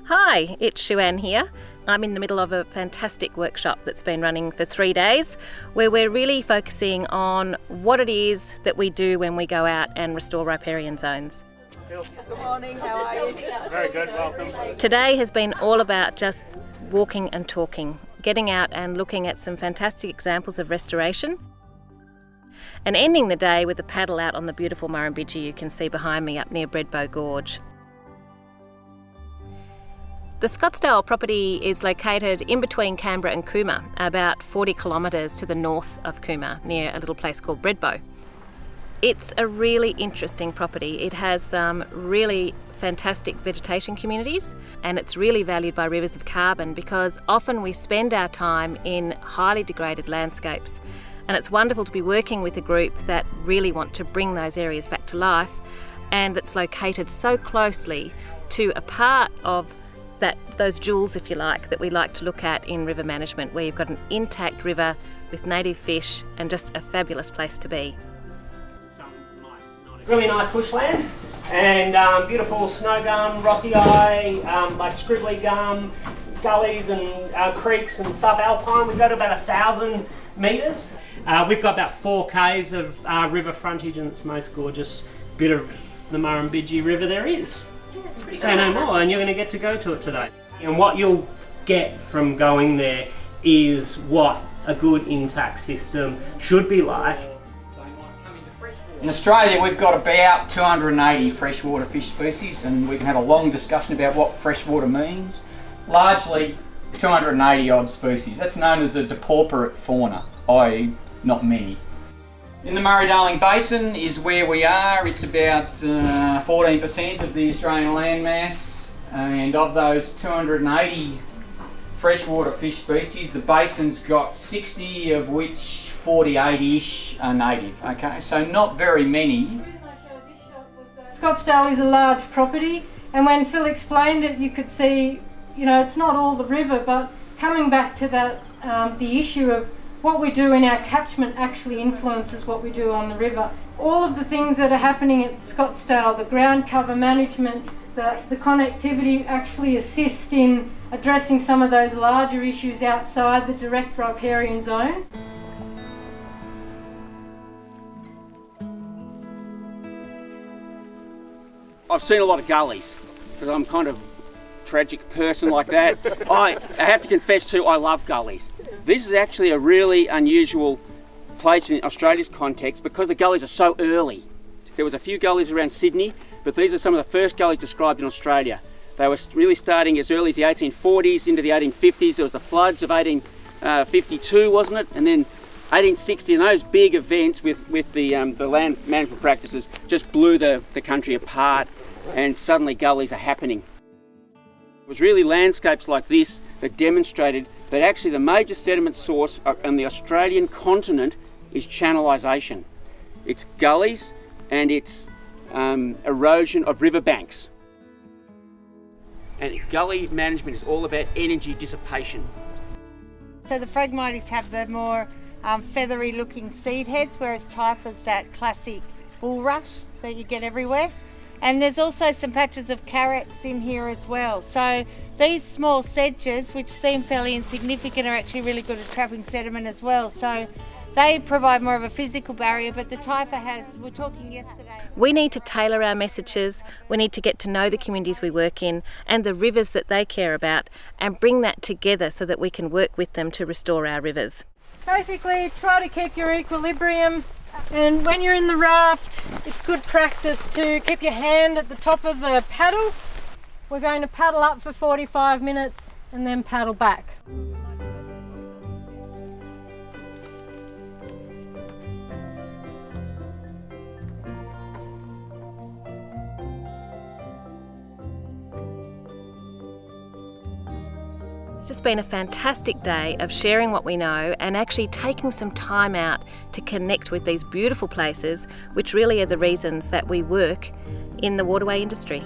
Hi, it's Shuan here. I'm in the middle of a fantastic workshop that's been running for 3 days where we're really focusing on what it is that we do when we go out and restore riparian zones. Good morning, how are you? Very good, welcome. Today has been all about just walking and talking, getting out and looking at some fantastic examples of restoration, and ending the day with a paddle out on the beautiful Murrumbidgee you can see behind me up near Breadbow Gorge. The Scottsdale property is located in between Canberra and Cooma, about 40 kilometres to the north of Cooma, near a little place called Breadbow. It's a really interesting property. It has some really fantastic vegetation communities, and it's really valued by rivers of carbon because often we spend our time in highly degraded landscapes, and it's wonderful to be working with a group that really want to bring those areas back to life, and it's located so closely to a part of those jewels, if you like, that we like to look at in river management, where you've got an intact river with native fish and just a fabulous place to be. Really nice bushland and beautiful snow gum, rossii, like scribbly gum, gullies and creeks and subalpine. We go to about 1,000 metres. We've got about 4 k's of river frontage, and it's the most gorgeous bit of the Murrumbidgee River there is. Say no more, and you're going to get to go to it today. And what you'll get from going there is what a good intact system should be like. In Australia, we've got about 280 freshwater fish species, and we can have a long discussion about what freshwater means. Largely 280 odd species. That's known as a depauperate fauna, i.e. not many. In the Murray-Darling Basin is where we are. It's about 14% of the Australian landmass, and of those 280 freshwater fish species, the basin's got 60, of which 48-ish are native. Okay, so not very many. Scottsdale is a large property, and when Phil explained it, you could see, it's not all the river, but coming back to that, the issue of what we do in our catchment actually influences what we do on the river. All of the things that are happening at Scottsdale, the ground cover management, the connectivity actually assist in addressing some of those larger issues outside the direct riparian zone. I've seen a lot of gullies because I'm kind of a tragic person like that. I have to confess too, I love gullies. This is actually a really unusual place in Australia's context because the gullies are so early. There was a few gullies around Sydney, but these are some of the first gullies described in Australia. They were really starting as early as the 1840s into the 1850s. There was the floods of 1852, wasn't it? And then 1860, and those big events with the land management practices just blew the country apart, and suddenly gullies are happening. It was really landscapes like this that demonstrated that actually the major sediment source on the Australian continent is channelization. It's gullies and it's erosion of riverbanks. And gully management is all about energy dissipation. So the Phragmites have the more feathery looking seed heads, whereas Typha's that classic bulrush that you get everywhere. And there's also some patches of carex in here as well. So these small sedges, which seem fairly insignificant, are actually really good at trapping sediment as well. So they provide more of a physical barrier, but the Typha has, we were talking yesterday. We need to tailor our messages, we need to get to know the communities we work in and the rivers that they care about, and bring that together so that we can work with them to restore our rivers. Basically, try to keep your equilibrium, and when you're in the raft, it's good practice to keep your hand at the top of the paddle. We're going to paddle up for 45 minutes and then paddle back. It's just been a fantastic day of sharing what we know and actually taking some time out to connect with these beautiful places, which really are the reasons that we work in the waterway industry.